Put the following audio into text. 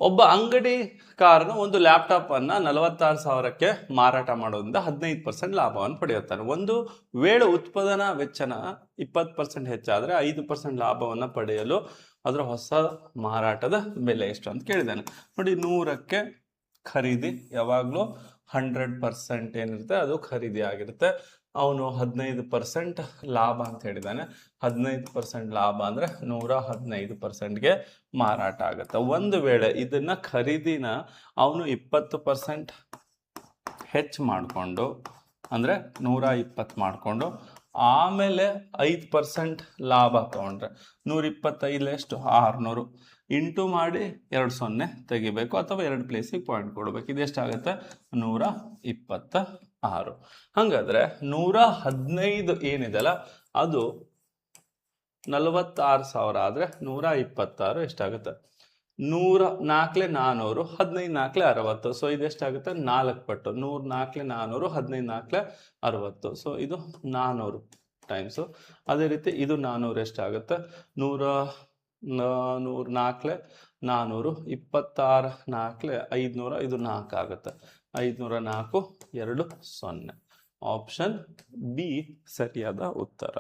ಒಬ್ಬ ಅಂಗಡಿಕಾರನು ಒಂದು ಲ್ಯಾಪ್ಟಾಪ್ ಅನ್ನ 46,000ಕ್ಕೆ ಮಾರಾಟ ಮಾಡೋದ್ರಿಂದ 15% ಲಾಭವನ್ನು ಪಡೆಯುತ್ತಾನೆ. ಒಂದು ವೇಳೆ ಉತ್ಪಾದನಾ ವೆಚ್ಚನ 20% ಹೆಚ್ಚಾದ್ರೆ 5% ಲಾಭವನ್ನ ಪಡೆಯಲು ಅದರ ಹೊಸ ಮಾರಾಟದ ಬೆಲೆ ಎಷ್ಟು ಅಂತ ಕೇಳಿದ್ದಾನೆ. ನೋಡಿ, 100ಕ್ಕೆ ಖರೀದಿ ಯಾವಾಗ್ಲೂ 100% ಏನಿರುತ್ತೆ ಅದು ಖರೀದಿ ಆಗಿರುತ್ತೆ. ಅವನು 15% ಲಾಭ ಅಂತ ಹೇಳಿದ್ದಾನೆ. 15% ಲಾಭ ಅಂದ್ರೆ 115%ಗೆ ಮಾರಾಟ ಆಗುತ್ತೆ. ಒಂದು ವೇಳೆ ಇದನ್ನ ಖರೀದಿನ ಅವನು 20% ಹೆಚ್ಚು ಮಾಡಿಕೊಂಡು ಅಂದ್ರೆ 120 ಮಾಡಿಕೊಂಡು ಆಮೇಲೆ 5% ಲಾಭ ತಗೊಂಡ್ರೆ 125 ಎಷ್ಟು 600 ಇಂಟು ಮಾಡಿ 20 ತೆಗಿಬೇಕು ಅಥವಾ 2 ಪ್ಲೇಸಿಗೆ ಪಾಯಿಂಟ್ ಕೊಡ್ಬೇಕು. ಇದೆಷ್ಟಾಗುತ್ತೆ 126. ಹಾಗಾದ್ರೆ 115 ಏನಿದೆಲ್ಲ ಅದು 46,000 ಆದ್ರೆ 126 ಎಷ್ಟಾಗುತ್ತೆ 104 400 15 60. ಸೊ ಇದೆಷ್ಟಾಗುತ್ತೆ 4 ಪಟ್ಟು 104 400 15 60. ಸೊ ಇದು 400 ಟೈಮ್ಸು. ಅದೇ ರೀತಿ ಇದು 400 ಎಷ್ಟಾಗುತ್ತೆ 104 400 26 4 500 ಇದು 4 ಆಗುತ್ತೆ 504 2 0. ಆಪ್ಷನ್ ಬಿ ಸರಿಯಾದ ಉತ್ತರ.